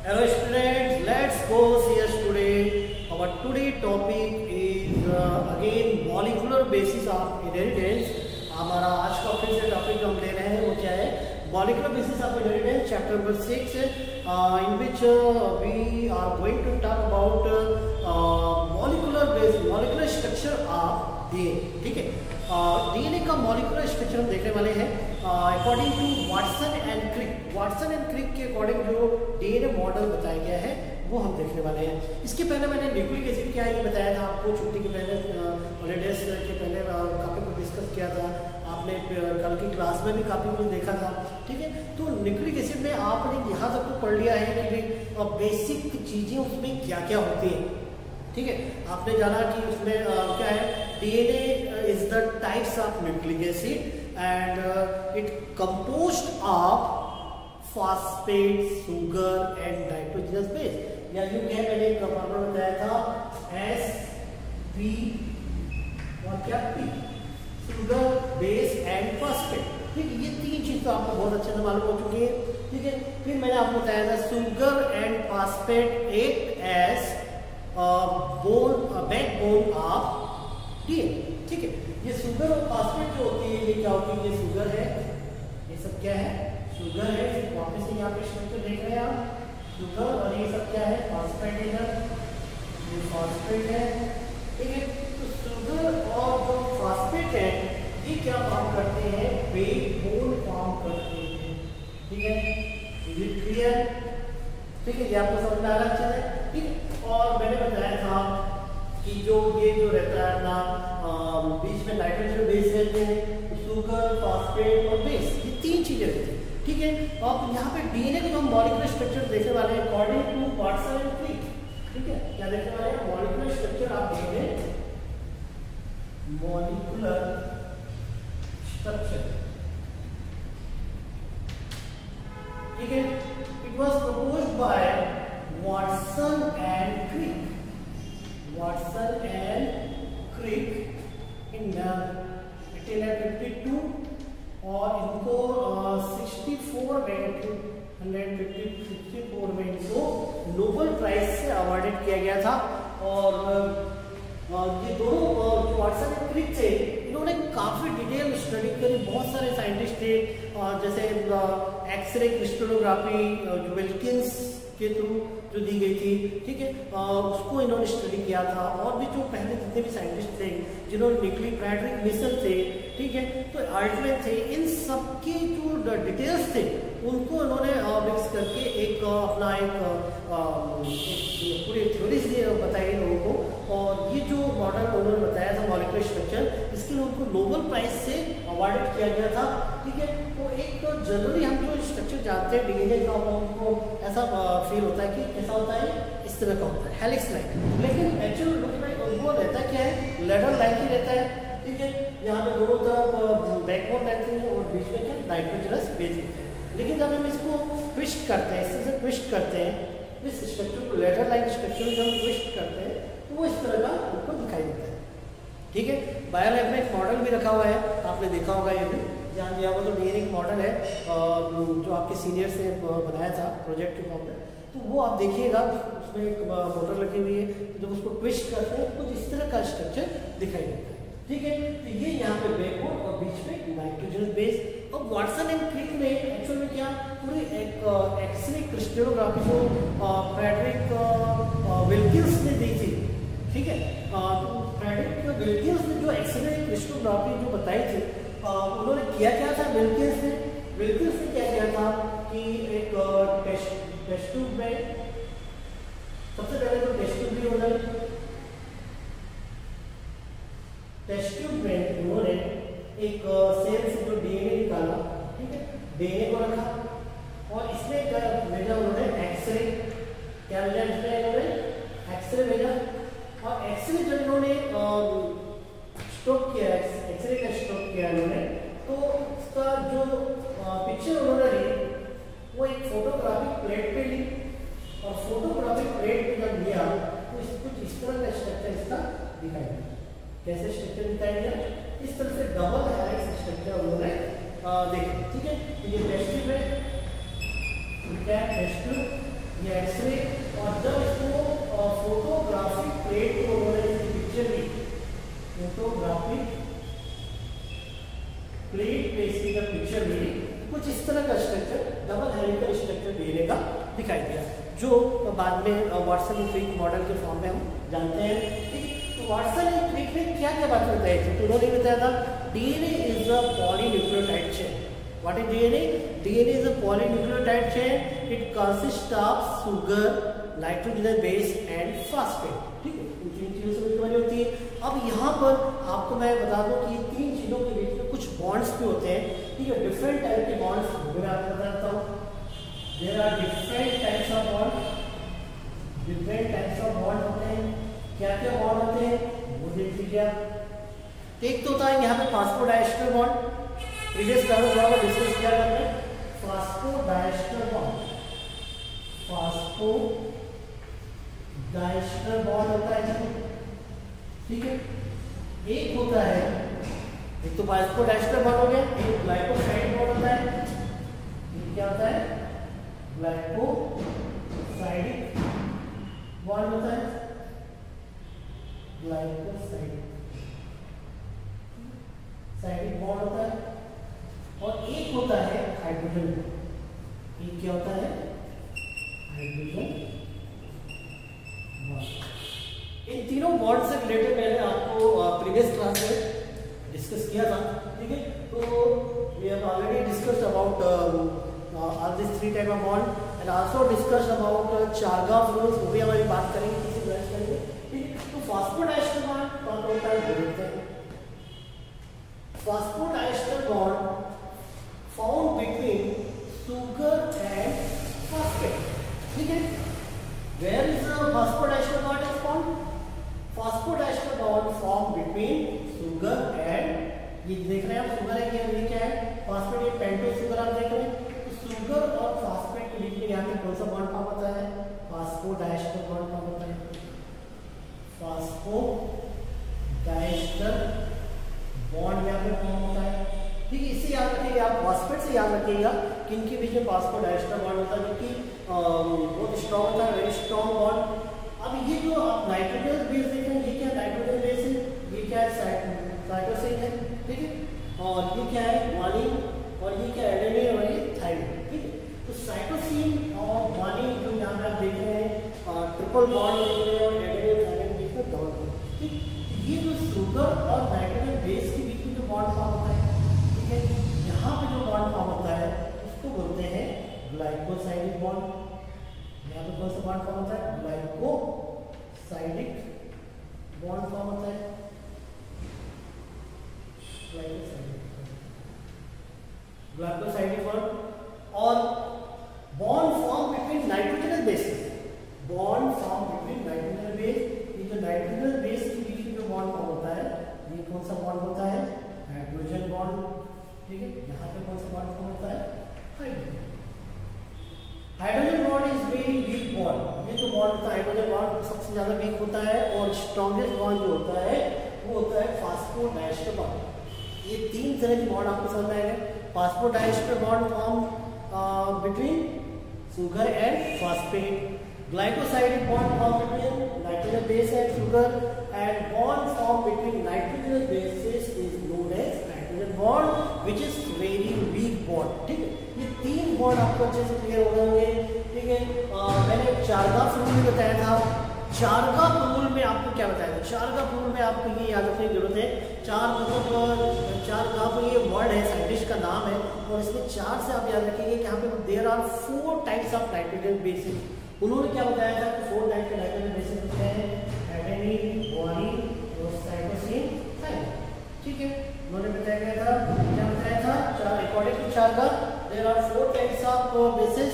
Hello students, let's go CS today. Our today topic is again molecular basis of inheritance. हमारा आज का फिर से टॉपिक जो हम ले रहे हैं वो क्या है? Molecular basis of inheritance, chapter number 6, in which we are going to talk about molecular structure of DNA. ठीक है? DNA का molecular structure हम देखने वाले हैं. According to Watson and Crick के अकॉर्डिंग जो डीएनए मॉडल बताया गया है वो हम देखने वाले हैं. इसके पहले मैंने न्यूक्लिक एसिड क्या है ये बताया था आपको छुट्टी के पहले, हॉलीडेज के पहले काफ़ी कुछ डिस्कस किया था आपने. कल की क्लास में भी काफ़ी कुछ देखा था. ठीक है, तो न्यूक्लिक एसिड में आपने यहाँ तक तो पढ़ लिया है कि बेसिक चीज़ें उसमें क्या क्या होती हैं. ठीक है, आपने जाना कि उसमें क्या है, DNA is the types of nucleic acid and it composed of phosphate, sugar and nitrogenous base. या जो क्या मैंने एक फॉर्मूला बताया था SP और क्या P, sugar, base and phosphate. ठीक है, ये तीन चीज तो आपको बहुत अच्छे से मालूम हो चुकी है. ठीक है, फिर मैंने आपको बताया था sugar and phosphate act as backbone of DNA. ठीक है, ये शुगर और फॉस्फेट जो होती है ये क्या होती है, ये शुगर है, ये सब क्या है, शुगर है. वापस से यहाँ पे स्ट्रक्चर देख रहे हैं आप, शुगर, और ये सब क्या है, फॉस्फेट इधर, ये फॉस्फेट है. ठीक है, तो शुगर और जो फॉस्फेट है ये क्या फॉर्म करते हैं, बैकबोन फॉर्म करते हैं. ठीक है, इज इट क्लियर? ठीक है, ये आपको समझ में आ रहा है. ठीक है, और मैंने बताया था कि जो ये जो रहता है ना बीच में नाइट्रोजन बेस रहते हैं, शुगर, फॉस्फेट और बेस, ये तीन चीजें रहती हैं. ठीक है, अब यहाँ पे डीएनए का जो हम मॉलिक्यूलर स्ट्रक्चर देखने वाले हैं according to Watson and Crick. ठीक है, क्या देखने वाले हैं, मॉलिक्यूलर स्ट्रक्चर आप देखेंगे, मॉलिक्यूलर स्ट्रक्चर. ठीक है, it was proposed by Watson and Crick. Watson and Crick in 1852 और इनको 64 में इनको नोबेल प्राइज से अवार्डेड किया गया था. और ये दोनों जो वाटसन एंड क्रिक थे इन्होंने काफी डिटेल स्टडी करी. बहुत सारे साइंटिस्ट थे, जैसे एक्सरे क्रिस्टलोग्राफी जो विल्किंस के थ्रू जो दी गई थी. ठीक है, उसको इन्होंने स्टडी किया था. और भी जो पहले जितने भी साइंटिस्ट थे जिन्होंने निकली, फ्रेडरिक मिशेल थे, ठीक है, तो अल्टमैन थे, इन सबके जो डिटेल्स थे उनको इन्होंने मिक्स करके एक अपना एक पूरी थ्योरी बताई लोगों को. और ये जो मॉडल उन्होंने बताया था मॉलिक्यूलर स्ट्रक्चर, इसके लिए उनको नोबेल प्राइज से अवार्डेड किया गया था. ठीक है, तो एक तो जनरली हम जो स्ट्रक्चर जानते हैं डीएनए का, उनको ऐसा फील होता है कि कैसा होता है, इस तरह का होता है, हेलिक्स लाइक. लेकिन एक्चुअल लुक में उनको रहता क्या है, लेडर लाइक ही रहता है. ठीक है, यहाँ पे दोनों तरफ बैकबोन रहते हैं और बीच में क्या नाइट्रोजनस बेस रहते हैं. लेकिन जब हम इसको ट्विस्ट करते हैं, इससे ट्विस्ट करते हैं, इस स्ट्रक्चर को लेडर लाइक स्ट्रक्चर जब हम ट्विस्ट करते हैं तो वो इस तरह का आपको दिखाई देता है. ठीक है, बायोलैब में एक मॉडल भी रखा हुआ है, आपने देखा होगा ये भी, जहाँ दिया हुआ तो डीएनए का मॉडल है जो आपके सीनियर से बनाया था प्रोजेक्ट के फॉर्म में. तो वो आप देखिएगा, उसमें एक मोटर लगी हुई है, तो जब उसको ट्विस्ट करते हैं कुछ इस तरह का स्ट्रक्चर दिखाई देता है. ठीक है, तो ये यहाँ पे बैकबोन और बीच में नाइट्रोजन बेस. अब वाटसन एंड क्रिक में एक्चुअल में क्या पूरी एक एक्सरे क्रिस्टलोग्राफी जो फ्रेडरिक विल्किंस ने दी थी. ठीक है, तो फ्रेडरिक विल्किंस ने जो एक्सरे क्रिस्टलोग्राफी जो बताई थी, उन्होंने किया क्या था, विल्किंस ने क्या किया था कि एक टेस्ट ट्यूब में सबसे पहले तो टेस्ट ट्यूब भी होना, टेस्ट ट्यूब में उन्होंने एक सेल से जो डीएनए निकाला. ठीक है, डीएनए को रखा और इसमें भेजा उन्होंने एक्सरे. क्या भेजा इसमें, इन्होंने एक्सरे भेजा. और एक्सरे जब इन्होंने स्टॉप किया, एक्सरे का स्टॉप किया इन्होंने, तो उसका जो पिक्चर उन्होंने ली वो एक फोटोग्राफिक प्लेट पे ली. और फोटोग्राफिक प्लेट पे जब लिया तो कुछ इस तरह का स्ट्रक्चर इसका दिखाई दिया. कैसे स्ट्रक्चर दिखाई दिया, इस तरह से डबल हेलिक्स स्ट्रक्चर उन्होंने देखा. ठीक है, तो ये टेस्ट ट्यूब है, क्या टेस्ट ट्यूब, ये एक्सरे दिखाई दिया, जो बाद में वाटसन एंड क्रिक मॉडल के फॉर्म में हम जानते हैं। ठीक है, तो वाटसन एंड क्रिक ने क्या क्या बात बताई थी? तो उन्होंने बताया था DNA is a polynucleotide chain. What is DNA? DNA is a polynucleotide chain. It consist of sugar, nitrogen base and phosphate. ठीक है, इन तीन चीजों से मिलकर बनी होती है। अब यहाँ पर आपको मैं बता दूं कि तीन चीजों के बीच में कुछ बॉन्ड्स भी होते हैं। ठीक है, डिफरेंट टाइप के बॉन्ड्स मैं आपको बताता हूँ। There are different types of bond, different types of bond होते हैं। क्या क्या बॉन्ड होते हैं वो देख लीजिए आप। एक तो होता है यहाँ पे फास्फोडाइस्टर बॉन्ड, प्रीवियस क्लास में थोड़ा डिस्कस किया हमने। फास्फोडाइस्टर बॉन्ड, फास्फोडाइस्टर बॉन्ड होता है इसमें। ठीक है, एक होता है, एक तो फास्फोडाइस्टर बॉन्ड हो गया, एक ग्लाइकोसाइड बॉन्ड होता है। ये क्या होता है? ग्लाइकोसाइडिक बॉन्ड होता है, ग्लाइकोसाइडिक बॉन्ड होता है। और एक होता है हाइड्रोजन बॉन्ड। एक क्या होता है? Hydrogen bond. इन तीनों बॉन्ड से रिलेटेड मैंने आपको प्रीवियस क्लास में डिस्कस किया था। ठीक है, तो we have already discussed about all this three type of bond and also discussed about Chargaff rules, वो भी हमारी बात करेंगे, किसी क्लास करेंगे। ठीक है, तो फास्फोडाइस्टर बॉन्ड कौन होता है वो देखते हैं। Phosphodiester bond found between sugar and phosphate. ठीक है, where is the phosphodiester bond is found? Phosphodiester bond form between sugar and, ये देख रहे हैं आप, शुगर है, ये क्या है? फास्फेट। ये पेंटोज शुगर आप देख रहे हैं। तो शुगर और फास्फेट के बीच में यहाँ पे कौन सा बॉन्ड फॉर्म होता है? फास्फोडाइस्टर बॉन्ड फॉर्म होता है। फास्फोडाइस्टर बॉन्ड यहाँ पे फॉर्म होता है। ठीक है, इससे याद रखिएगा आप, फास्फेट से याद रखिएगा कि इनके बीच में फास्फोडाइस्टर बॉन्ड होता है, जो कि बहुत स्ट्रॉन्ग होता है, वेरी स्ट्रॉन्ग बॉन्ड। अब ये जो आप नाइट्रोजन बेस देख रहे हैं, ये क्या नाइट्रोजन बेस है? ये क्या है? साइटोसिन है। ठीक है, और ये क्या है? वालिन, और ये क्या है? एडेनिन, और ये थायमिन। ठीक है, तो साइटोसिन और वालिन जो यहाँ पे आप देख रहे हैं, ट्रिपल बॉन्ड देख रहे हैं, और एडेनिन थायमिन बीच में डबल बॉन्ड। ठीक, ये जो शुगर और नाइट्रोजन बेस के बीच में जो बॉन्ड फॉर्म होता है, ठीक है, यहाँ पे जो बॉन्ड फॉर्म होता है उसको बोलते हैं ग्लाइकोसाइडिक बॉन्ड। यहाँ पे कौन सा बॉन्ड फॉर्म होता है? ग्लाइकोसाइडिक बॉन्ड फॉर्म होता है, ग्लाइकोसाइडिक बॉन्ड। और bond form between nitrogenous bases, bond form between nitrogen base. ये जो नाइट्रोजन बेस के बीच में जो बॉन्ड फॉर्म होता है, ये कौन सा बॉन्ड होता है? Hydrogen bond. ठीक है, यहाँ पे कौन सा बॉन्ड फॉर्म होता है? Hydrogen. Hydrogen bond is very weak bond. ये जो बॉन्ड होता है हाइड्रोजन बॉन्ड सबसे ज्यादा वीक होता है, और स्ट्रॉन्गेस्ट बॉन्ड जो होता है वो होता है फास्फोडाइस्टर बॉन्ड। ये तीन तरह की बॉन्ड आपको समझ में आएगा। Phosphodiester bond form between sugar and phosphate, glycosidic bond form between nitrogen base and sugar, and bond form between nitrogen bases is known as nitrogen bond which is very weak bond. ठीक है, ये तीन bond आपको अच्छे से clear हो गए होंगे। ठीक है, मैंने चारगाफ रूल में बताया था। चारगाफ रूल में आपको क्या बताया था? चारगाफ रूल में आपको ये याद रखने की जरूरत है, चार मतलब चारगाफ ये वर्ड है, साइंटिस्ट का नाम है, और इसमें चार से आप याद रखेंगे कि यहाँ पे there are 4 types of nitrogen bases. उन्होंने क्या बताया था कि 4 टाइप के नाइट्रोजन बेसिस होते हैं, एडेनिन, ग्वानिन और साइटोसिन, थायमिन। ठीक है, उन्होंने बताया गया था, क्या बताया था? According to Chargaff there are 4 types of bases,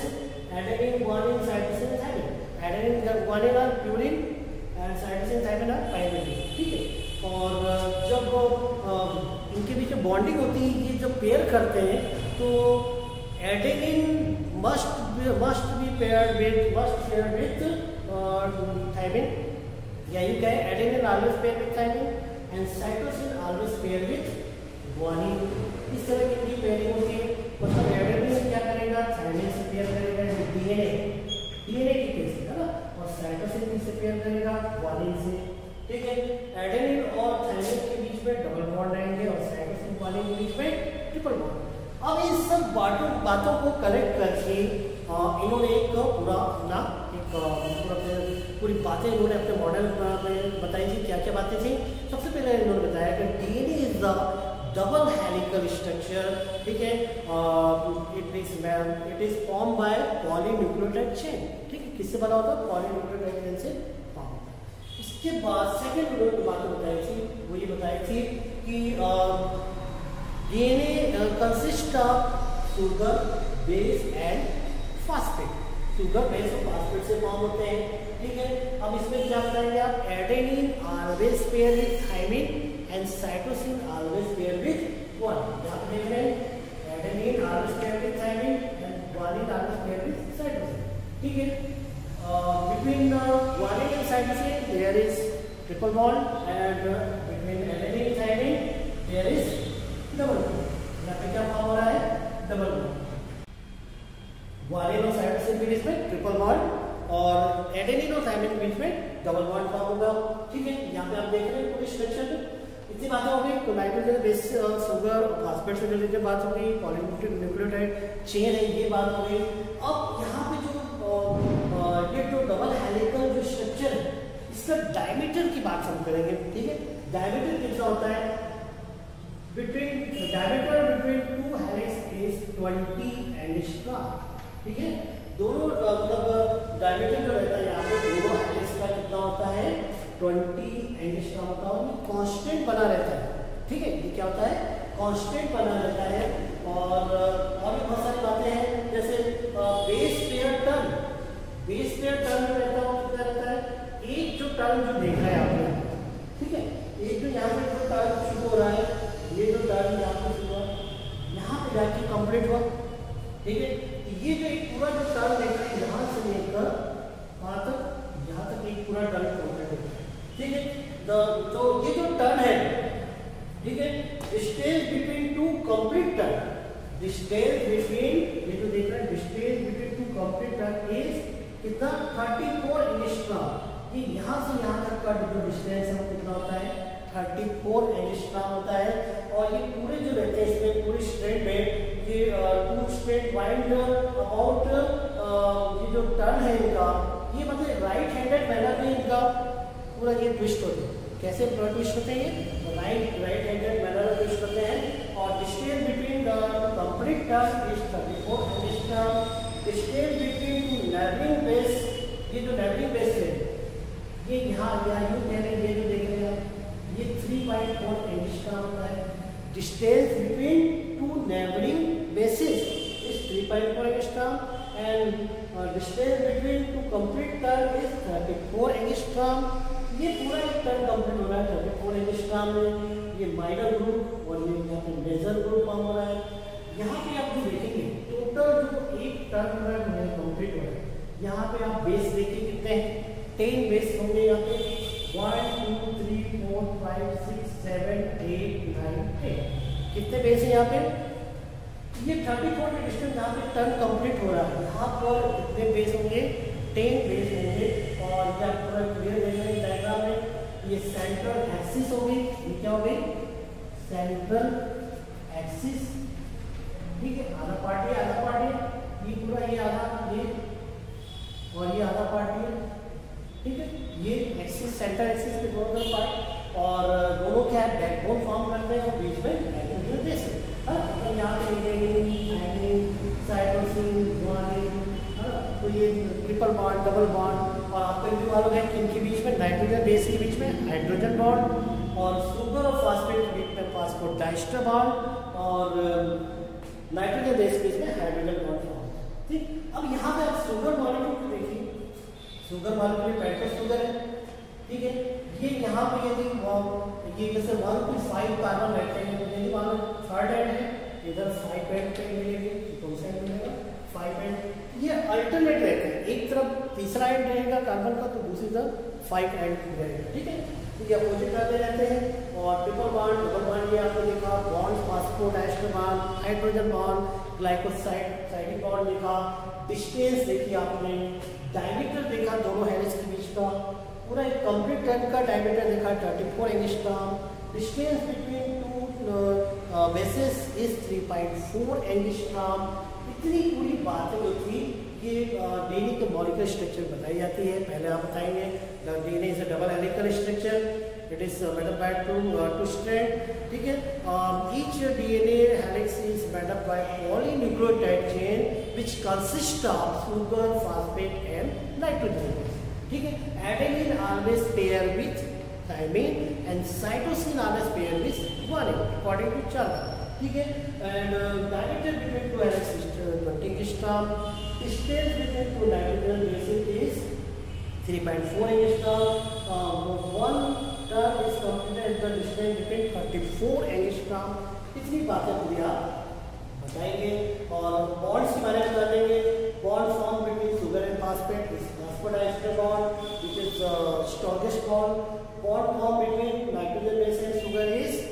adenine, guanine, cytosine, thymine. Adenine, guanine are purine and cytosine, thymine are pyrimidine. ठीक है, और जब इनके बीच में बॉन्डिंग होती है, ये जब पेयर करते हैं तो adenine must be paired with thymine, या you can adenine always pair with thymine and cytosine always pair with guanine. इस तरह की इनकी पेयरिंग होती है। मतलब एडेनिन क्या करेगा? थायमिन से पेयर करेगा डीएनए की केस है ना, और साइटोसिन से पेयर करेगा ग्वानिन से। ठीक है, एडेनिन और थायमिन के बीच में डबल बॉन्ड आएंगे, और साइटोसिन ग्वानिन के बीच में ट्रिपल बॉन्ड। अब इन सब बातों को कलेक्ट करके इन्होंने एक पूरा अपना पूरी बातें इन्होंने अपने मॉडल में बताई थी। क्या क्या बातें थी? सबसे पहले इन्होंने बताया कि DNA is the double helical structure, ठीक है, it is form bye polynucleotide chain, ठीक है, किससे बना होता है? पॉलीन्यूक्लियोटाइड चेन से फॉर्म होता है। इसके बाद सेकेंड उन्होंने बात बताई थी, वो ये बताई थी कि DNA consist of sugar base and phosphate, sugar base और फास्फेट से फॉर्म होते हैं, ठीक है। अब इसमें क्या बताएंगे आप? Adenine always pair with thymine and cytosine always pair with guanine. यहाँ पे देख रहे हैं, adenine always pair with thymine and guanine always pair with cytosine, ठीक है। Between guanine and cytosine there is triple bond and between adenine and thymine there is double bond। यहाँ पे क्या फॉर्म हो रहा है? Double bond. ग्वानिन और cytosine के बीच में ट्रिपल बॉन्ड और एडेनिन और थायमिन के बीच में डबल बॉन्ड फॉर्म होगा, ठीक है। यहाँ पे आप देख रहे हैं पूरे स्ट्रक्चर में इतनी बातें हो गई। तो नाइट्रोजन बेस शुगर और फास्फेट से रिलेटेड बात हो गई, पॉलीन्यूक्लियोटाइड चेन है ये बात हो गई। अब यहाँ पे जो ये जो डबल हेलिकल जो स्ट्रक्चर है इसका डायमीटर की बात हम करेंगे, ठीक है। डायमीटर कितना होता है? Diameter between two helix is 20 angstrom, ठीक है। दोनों मतलब डायमीटर जो रहता है यहाँ पे दोनों हेलिक्स का कितना होता है? 20 एंगस्ट्रॉम होता है, कांस्टेंट बना रहता है, ठीक है। ये क्या होता है? कांस्टेंट बना रहता है। और भी बहुत सारी बातें हैं, जैसे base pair turn, base pair turn में रहता है कितना रहता है? एक जो टर्न जो देख रहे हैं आपने, ठीक है, एक जो यहाँ पे जो टर्न शुरू हो रहा है, ये जो टर्न यहाँ पे शुरू हुआ यहाँ पे जाके कंप्लीट हुआ, ठीक है। ये जो एक पूरा जो टर्न देख रहे हैं यहाँ से लेकर वहां तक, यहाँ तक एक पूरा टर्न कंप्लीट होता है, ठीक है। तो ये जो टर्न है, ठीक है, distance between to complete turn, distance between, ये जो देख रहे हैं distance between to complete turn is कितना? 34 एंगस्ट्रॉम। ये यहाँ से यहाँ तक का जो डिस्टेंस है वो कितना होता है? 34 एंगस्ट्रॉम होता है। और ये पूरे जो रहते हैं इसमें पूरे स्ट्रेट में ये टू स्ट्रेट वाइंड अबाउट ये जो टर्न है इनका, ये मतलब राइट हैंडेड मैनर में इनका पूरा ये ट्विस्ट होते हैं। कैसे ट्विस्ट होते हैं? राइट हैंडेड मैनर में ट्विस्ट होते हैं। और distance between the complete turn is 34 angstrom. Distance between to neighbouring base, ये जो नेबरिंग बेस है ये यहाँ यूं कह रहे हैं, ये जो देख रहे हैं ये 3.4 एंगस्ट्रॉम होता है। Distance between to neighbouring basis is 3.4 angstrom and distance between to complete turn is 34 angstrom. ये पूरा एक टर्न कंप्लीट हो रहा है 34 एंगस्ट्रॉम में। ये माइनर ग्रुप और ये यहाँ पे मेजर ग्रुप फॉर्म हो रहा है। यहाँ पे आप जो देखेंगे टोटल जो एक टर्न हो रहा है कंप्लीट हो रहा है, यहाँ पे आप बेस देखिए कितने हैं? 10 बेस होंगे यहाँ पे, 1 2 3 4 5 6 7 8 9 10। कितने बेस है यहाँ पे? ये 34 के डिस्टेंस यहाँ पे टर्न कंप्लीट हो रहा है, यहाँ पर कितने बेस होंगे? 10 बेस होंगे। और क्या पूरा क्लियर देख रहे हैं डायग्राम में? ये सेंट्रल एक्सिस होगी, ये क्या होगी? सेंट्रल एक्सिस, ठीक है। आधा पार्ट है, ये पूरा ये आधा, ये और ये आधा पार्ट है, ठीक है। ये एक्सिस सेंटर एक्सिस के दोनों पार्ट और दोनों क्या है? बैकबोन फॉर्म करते हैं और बीच में नाइट्रोजन बेस है। तो यहाँ पे साइटोसिन, ग्वानिन, तो ये ट्रिपल बॉन्ड, डबल बॉन्ड। और आपको भी मालूम है कि इनके बीच में नाइट्रोजन बेस के बीच में हाइड्रोजन बॉन्ड और शुगर और फास्फेट के बीच में फास्फोडाइस्टर बॉन्ड और नाइट्रोजन बेस के बीच में हाइड्रोजन बॉन्ड फॉर्म, ठीक। अब यहाँ पे आप शुगर मॉलिक्यूल को देखिए, शुगर मॉलिक्यूल पेंटोस शुगर है, ठीक है। ये यहाँ पे यदि ये जैसे 1.5 कार्बन रहते हैं, यदि मान लो थर्ड एंड है, इधर 5 एंड पे मिलेंगे, कौन सा एंड मिलेगा? 5 एंड। ये अल्टरनेट रहते हैं, एक तरफ तीसरा एंड रहेगा कार्बन का तो दूसरी तरफ 5 एंड रहेगा, ठीक है। तो ये अपोजिट करते रहते हैं। और ट्रिपल बॉन्ड, डबल बॉन्ड ये आपने लिखा, bond phosphodiester bond, hydrogen bond, glycoside bond लिखा, डिस्टेंस देखी आपने, डायमीटर देखा दोनों हेलिक्स के बीच का, पूरा एक कंप्लीट टर्न का डायमीटर देखा 34 angstrom, distance between to basis is 3.4 angstrom. इतनी पूरी बातें जो थी कि डीएनए के मॉलिक्यूलर स्ट्रक्चर बताई जाती है। पहले आप बताएंगे DNA is a double helical structure, it is made up by two strand, ठीक है। Each DNA helix is made up by polynucleotide chain which consist of sugar, phosphate and nitrogen, ठीक है। Adenine always pair with thymine and cytosine always pair with guanine according to chart, ठीक है। And directed between two helix 20 angstrom, distance between two nitrogen bases is 3.4 angstrom, one turn is completed the distance between 34 angstrom. इतनी बातें पूरी आप बताएंगे और bonds के बारे में बता देंगे। Bond form between sugar and phosphate is phosphodiester bond which is strongest bond. Bond form between nitrogen base and sugar is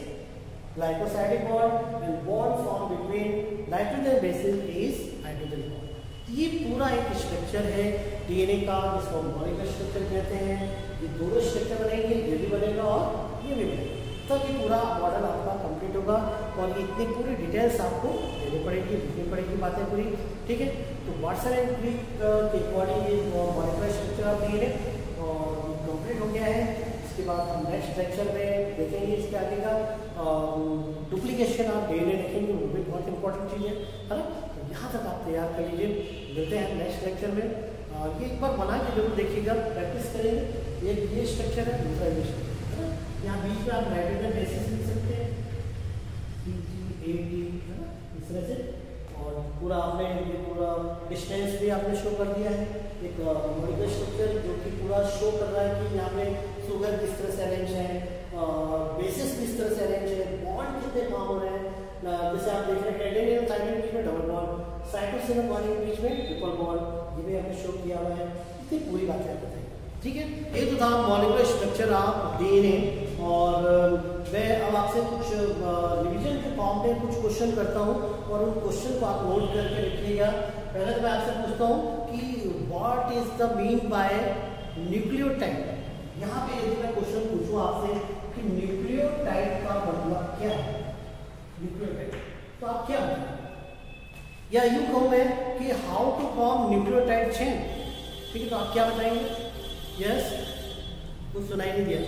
glycosidic bond and bond formed between nitrogen bases is hydrogen bond। ये पूरा एक structure है DNA का जिसको हम molecular structure कहते हैं। ये दोनों स्ट्रक्चर बनेंगे, ये भी बनेगा और ये भी बनेगा, तब ये पूरा मॉडल आपका कंप्लीट होगा और इतनी पूरी डिटेल्स आपको देनी पड़ेगी, लिखनी पड़ेगी बातें पूरी, ठीक है। तो वाटसन एंड क्रिक के अकॉर्डिंग ये मॉलिक्यूलर स्ट्रक्चर ऑफ डीएनए और कंप्लीट हो गया है। इसके बाद हम नेक्स्ट लेक्चर में देखेंगे इसके आगे का डुप्लीकेशन ऑफ डीएनए देखेंगे, वो भी बहुत इंपॉर्टेंट चीज़ है ना। तो यहाँ तक आप तैयार कर लीजिए, मिलते हैं नेक्स्ट लेक्चर में। ये एक बार बना के जरूर देखिएगा, प्रैक्टिस करेंगे। एक ये स्ट्रक्चर है, दूसरा ये स्ट्रक्चर है ना। यहाँ बीच में आप नाइट्रोजन बेसिस लिख सकते हैं, CGAT है ना, इस तरह से। और पूरा आपने ये पूरा डिस्टेंस भी आपने शो कर दिया है, एक मॉलिक्यूलर स्ट्रक्चर जो कि पूरा शो कर रहा है कि यहाँ पे शुगर किस तरह से अरेंज है, बेसिस किस तरह से अरेंज है, बॉन्ड कितने फॉर्म हो रहे हैं। जैसे आप देख रहे हैं एडेनिन और थायमिन के बीच में डबल बॉन्ड, साइटोसिन और गुआनिन के बीच में ट्रिपल बॉन्ड, ये भी हमने शो किया हुआ है। इतनी पूरी बातें आप बताएंगे, ठीक है। ये तो था मॉलिक्यूलर स्ट्रक्चर ऑफ डीएनए। और मैं अब आपसे कुछ रिवीजन के फॉर्म में कुछ क्वेश्चन करता हूँ और उन क्वेश्चन को आप नोट करके रखिएगा। पहले तो मैं आपसे पूछता हूँ कि what is the mean by nucleotide. यहाँ पे यदि मैं क्वेश्चन पूछूं आपसे कि न्यूक्लियोटाइड का मतलब क्या है, न्यूक्लियोटाइड, तो आप क्या बताएंगे? या यूं कहूं मैं कि how to form nucleotide chain, ठीक है, तो आप क्या बताएंगे? यस, कुछ सुनाई नहीं दिया,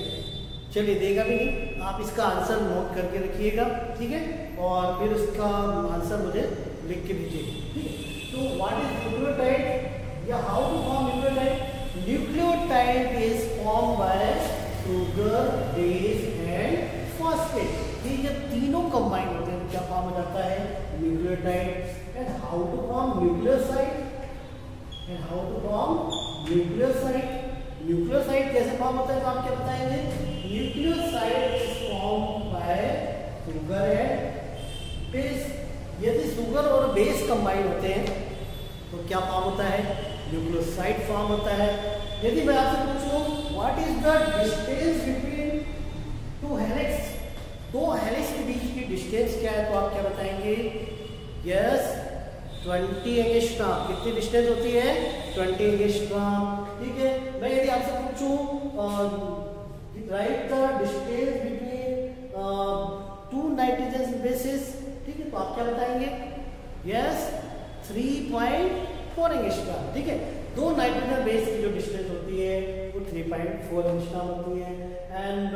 चलिए देगा भी नहीं, आप इसका आंसर नोट करके रखिएगा, ठीक है, और फिर उसका आंसर मुझे लिख के भेजिएगा, ठीक है। तो व्हाट इज न्यूक्लियोटाइड या how to form nucleotide? Nucleotide is form by sugar, base and phosphate. ये जब तीनों कंबाइन होते हैं तो क्या फॉर्म हो जाता है? Nucleotide. And how to form nucleoside? And how to form nucleoside? Nucleoside कैसे फॉर्म होता है तो आप क्या बताएंगे? Nucleoside is form by sugar and base. यदि शुगर और बेस कंबाइन होते हैं तो क्या फॉर्म होता है? न्यूक्लियोसाइड फॉर्म होता है। यदि मैं आपसे पूछूं what is the distance between two helix, दो हेलिक्स के बीच की डिस्टेंस क्या है तो आप क्या बताएंगे? Yes, 20 angstrom. कितनी डिस्टेंस होती है? 20 एंगस्ट्रॉम, ठीक है। मैं यदि आपसे पूछूं right the distance between two nitrogen basis, ठीक है, तो आप क्या बताएंगे? यस, 3.4 एंगस्ट्रॉम, ठीक है। दो नाइट्रोजन बेस की जो डिस्टेंस होती है वो 3.4 एंगस्ट्रॉम होती है। And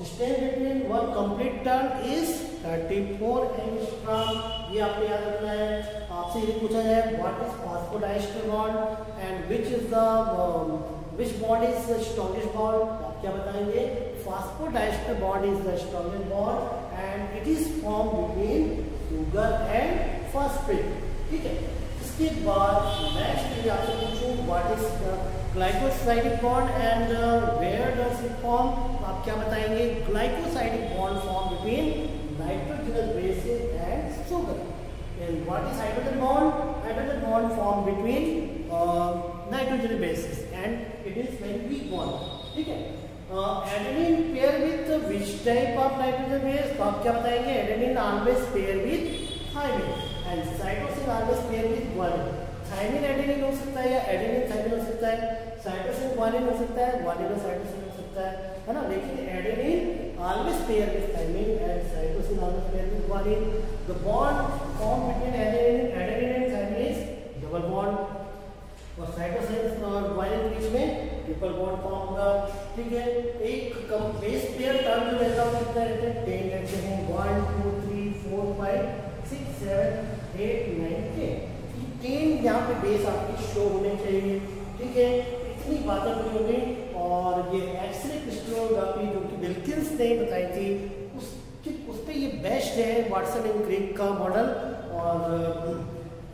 distance between one complete turn is 34 angstrom. ये आपको याद रखना है। आपसे ये पूछा जाए what is phosphodiester bond and which bond is the strongest bond, आप क्या बताएंगे? Phosphodiester bond is the strongest bond and it is formed between sugar and phosphate, ठीक है। इसके बाद नेक्स्ट यदि आपसे पूछूं what is the glycosidic bond and where does it form, तो आप क्या बताएंगे? Glycosidic bond form between nitrogenous bases and sugar. And what is hydrogen bond? Hydrogen bond formed between nitrogen bases and it is very weak bond, ठीक है। Adenine pair with which type of nitrogen base? तो आप क्या बताएंगे? Adenine always pair with thymine and cytosine always pair with guanine। Thymine adenine हो सकता है या एडेनिन थाइमिन हो सकता है, साइटोसिन गुआनिन हो सकता है, गुआनिन साइटोसिन हो सकता है ना। लेकिन adenine always pair with thymine and cytosine always pair with guanine. The bond form between adenine and thymine is double bond, और साइटोसिन और ग्वानिन के बीच में ट्रिपल बॉन्ड फॉर्म होगा। ठीक है, एक बेस पेयर टर्म जो रहता है कितना रहता है 10 रहते हैं, 1 2 3 4 5 6 7 8 9 10, 10 यहाँ पे बेस आपकी शो होने चाहिए। ठीक है, इतनी बातें हुई होंगी। और ये एक्सरे क्रिस्टलोग्राफी जो कि विल्किंस ने बताई थी उस पर ये बेस्ट है वाटसन एंड क्रिक का मॉडल। और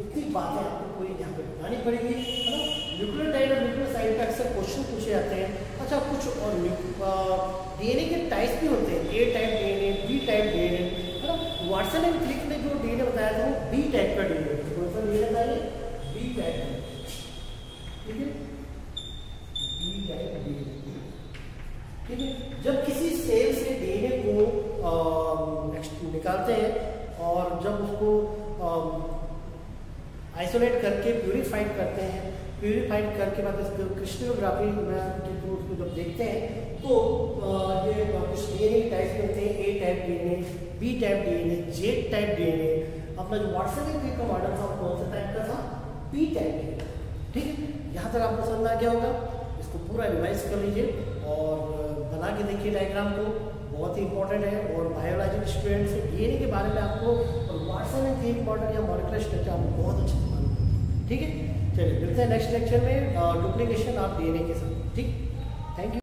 इतनी बातें आपको पूरी यहाँ पे बतानी पड़ेगी, है ना। न्यूक्लियोटाइड और न्यूक्लियोसाइड पे अक्सर क्वेश्चन पूछे जाते हैं। अच्छा, कुछ और डीएनए के टाइप्स भी होते हैं, A type DNA, B type DNA, है ना। वाटसन एंड क्रिक ने जो डीएनए बताया था वो बी टाइप का डीएनए, कौन सा डीएनए था ये? B type. ठीक है, बी टाइप डीएनए। ठीक है, जब किसी सेल से डीएनए को निकालते हैं और जब उसको आइसोलेट करके प्यूरिफाइड करते हैं, प्यूरिफाइड करके बाद इसको क्रिस्टलोग्राफी के थ्रू उसको जब देखते हैं तो ये कुछ डीएनए टाइप्स मिलते हैं, A type DNA, B type DNA, Z type DNA. अपना जो वाटसन एंड क्रिक का मॉडल था कौन सा टाइप का था? B type DNA. ठीक है, यहाँ तक आपको समझ आ गया होगा। इसको पूरा रिवाइज कर लीजिए और बना के देखिए डायग्राम को, बहुत ही इंपॉर्टेंट है। और बायोलॉजी स्टूडेंट से डीएनए के बारे में आपको और वाटसन एंड क्रिक मॉडल या मॉलिक्यूलर स्ट्रक्चर आपको बहुत अच्छे से मालूम होगी। ठीक है, चलिए मिलते हैं नेक्स्ट लेक्चर में डुप्लीकेशन ऑफ डीएनए के साथ। ठीक।